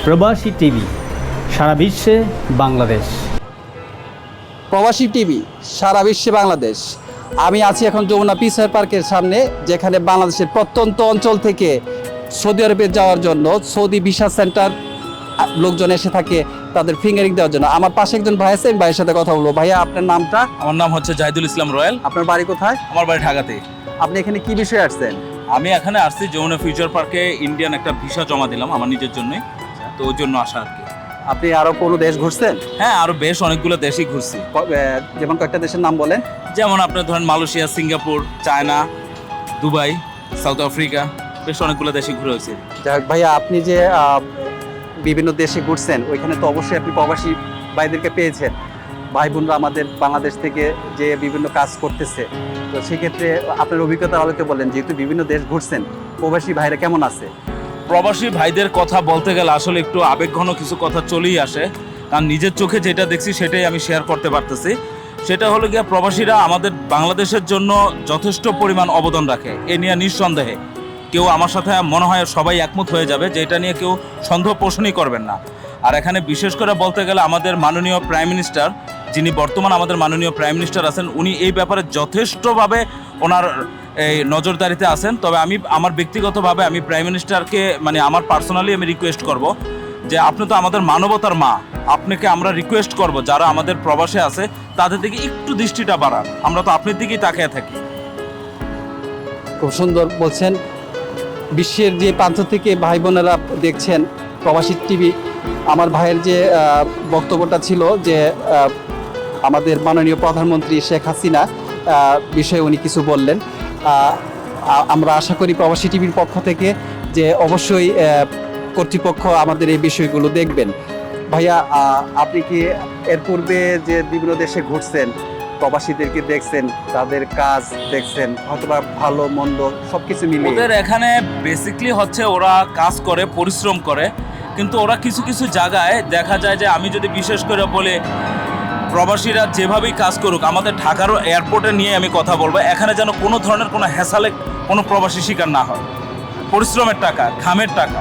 প্রবাসী টিভি সারা বিশ্বে বাংলাদেশ। প্রবাসী টিভি সারা বিশ্বে বাংলাদেশ। আমি আছি এখন যমুনা পিসফায়ার পার্কের সামনে, যেখানে বাংলাদেশের প্রত্যন্ত অঞ্চল থেকে সৌদি আরবে যাওয়ার জন্য সৌদি ভিসা সেন্টার লোকজন এসে থাকে তাদের ফিঙ্গারিং দেওয়ার জন্য। আমার পাশে একজন ভাই আছে, আমি ভাইয়ের সাথে কথা বলবো। ভাইয়া, আপনার নামটা? আমার নাম হচ্ছে জাহিদুল ইসলাম রয়্যাল। আপনার বাড়ি কোথায়? আমার বাড়ি ঢাকাতে। আপনি এখানে কি বিষয়ে আসছেন? আমি এখানে আসছি যমুনা ফিউচার পার্কে ইন্ডিয়ান একটা ভিসা জমা দিলাম আমার নিজের জন্যই, তো ওই জন্য আসা আর কি। আপনি আরো কোনো দেশ ঘুরছেন? হ্যাঁ, আরো বেশ অনেকগুলো দেশই ঘুরছি। যেমন কয়েকটা দেশের নাম বলেন। যেমন আপনার ধরেন Malaysia, Singapore, China, Dubai, south Africa, বেশ অনেকগুলো দেশে ঘুরে হয়েছে। যাই হোক ভাইয়া, আপনি যে বিভিন্ন দেশে ঘুরছেন, ওইখানে তো অবশ্যই আপনি প্রবাসী ভাইদেরকে পেয়েছেন। ভাই বোনরা আমাদের বাংলাদেশ থেকে যে বিভিন্ন কাজ করতেছে, তো সেক্ষেত্রে আপনার অভিজ্ঞতার আলোকে বলেন, যেহেতু বিভিন্ন দেশ ঘুরছেন, প্রবাসী ভাইরা কেমন আছে? প্রবাসী ভাইদের কথা বলতে গেলে আসলে একটু আবেগঘন কিছু কথা চলেই আসে, কারণ নিজের চোখে যেটা দেখছি সেটাই আমি শেয়ার করতে পারতেছি। সেটা হলো গিয়ে প্রবাসীরা আমাদের বাংলাদেশের জন্য যথেষ্ট পরিমাণ অবদান রাখে, এ নিয়ে নিঃসন্দেহে কেউ আমার সাথে মনে হয় সবাই একমত হয়ে যাবে যে এটা নিয়ে কেউ সন্দেহ পোষণই করবেন না। আর এখানে বিশেষ করে বলতে গেলে আমাদের মাননীয় প্রাইম মিনিস্টার, যিনি বর্তমান আমাদের মাননীয় প্রাইম মিনিস্টার আছেন, উনি এই ব্যাপারে যথেষ্টভাবে ওনার এই নজরদারিতে আছেন। তবে আমি আমার ব্যক্তিগতভাবে আমি প্রাইম মিনিস্টারকে আমার পার্সোনালি আমি রিকোয়েস্ট করব যে আপনি তো আমাদের মানবতার মা, আপনাকে আমরা রিকোয়েস্ট করব যারা আমাদের প্রবাসে আছে তাদের দিকে একটু দৃষ্টিটা বাড়ান। আমরা তো আপনার দিকেই তাকিয়ে থাকি। খুব সুন্দর বলছেন। বিশ্বের যে প্রান্ত থেকে ভাই বোনেরা দেখছেন প্রবাসী টিভি, আমার ভাইয়ের যে বক্তব্যটা ছিল যে আমাদের মাননীয় প্রধানমন্ত্রী শেখ হাসিনা বিষয়ে উনি কিছু বললেন। আমরা আশা করি প্রবাসী টিভির পক্ষ থেকে যে অবশ্যই কর্তৃপক্ষ আমাদের এই বিষয়গুলো দেখবেন। ভাইয়া, আপনি কি এর পূর্বে যে বিভিন্ন দেশে ঘুরছেন, প্রবাসীদেরকে দেখছেন, তাদের কাজ দেখছেন, হয়তোবা ভালো মন্দ সবকিছু মিলিয়ে? ওদের এখানে বেসিকলি হচ্ছে ওরা কাজ করে, পরিশ্রম করে, কিন্তু ওরা কিছু কিছু জায়গায় দেখা যায় যে আমি যদি বিশেষ করে বলি, প্রবাসীরা যেভাবেই কাজ করুক, আমাদের ঢাকারও এয়ারপোর্টে নিয়ে আমি কথা বলবো, এখানে যেন কোনো ধরনের কোনো হ্যাসালে কোনো প্রবাসী শিকার না হয়। পরিশ্রমের টাকা, ঘামের টাকা,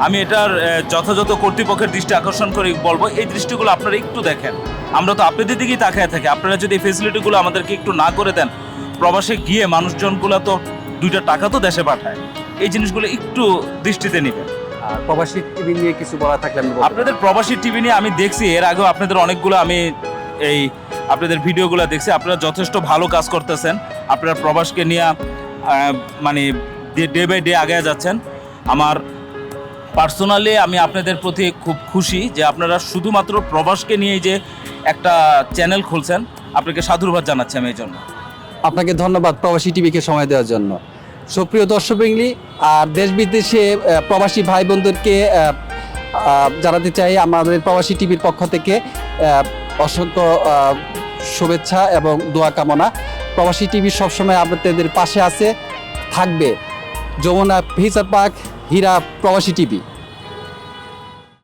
আমি এটার যথাযথ কর্তৃপক্ষের দৃষ্টি আকর্ষণ করে বলবো এই দৃষ্টিগুলো আপনারা একটু দেখেন। আমরা তো আপনাদের দিকেই তাকিয়ে থাকি, আপনারা যদি এই ফেসিলিটিগুলো আমাদেরকে একটু না করে দেন, প্রবাসে গিয়ে মানুষজনগুলো তো দুইটা টাকা তো দেশে পাঠায়, এই জিনিসগুলো একটু দৃষ্টিতে নেবেন। আর প্রবাসী টিভি নিয়ে কিছু বলা থাকলে আমি বলবো। আপনাদের প্রবাসী টিভি নিয়ে আমি দেখছি, এর আগেও আপনাদের অনেকগুলো আমি এই ভিডিওগুলো দেখছি, আপনারা যথেষ্ট ভালো কাজ করতেছেন। আপনারা প্রবাসকে নিয়ে ডে বাই ডে আগে যাচ্ছেন। আমার পার্সোনালি আমি আপনাদের প্রতি খুব খুশি যে আপনারা শুধুমাত্র প্রবাসকে নিয়ে যে একটা চ্যানেল খুলছেন, আপনাকে সাধুবাদ জানাচ্ছি আমি এই জন্য। আপনাকে ধন্যবাদ প্রবাসী টিভিকে সময় দেওয়ার জন্য। সুপ্রিয় দর্শকবৃন্দি, আর দেশ বিদেশে প্রবাসী ভাই বোনদেরকে জানাতে চাই আমাদের প্রবাসী টিভির পক্ষ থেকে অসংখ্য শুভেচ্ছা এবং দোয়া কামনা। প্রবাসী টিভি সবসময় আপনাদের পাশে আছে, থাকবে। যমুনা ফিউচার পার্ক, হীরা, প্রবাসী টিভি।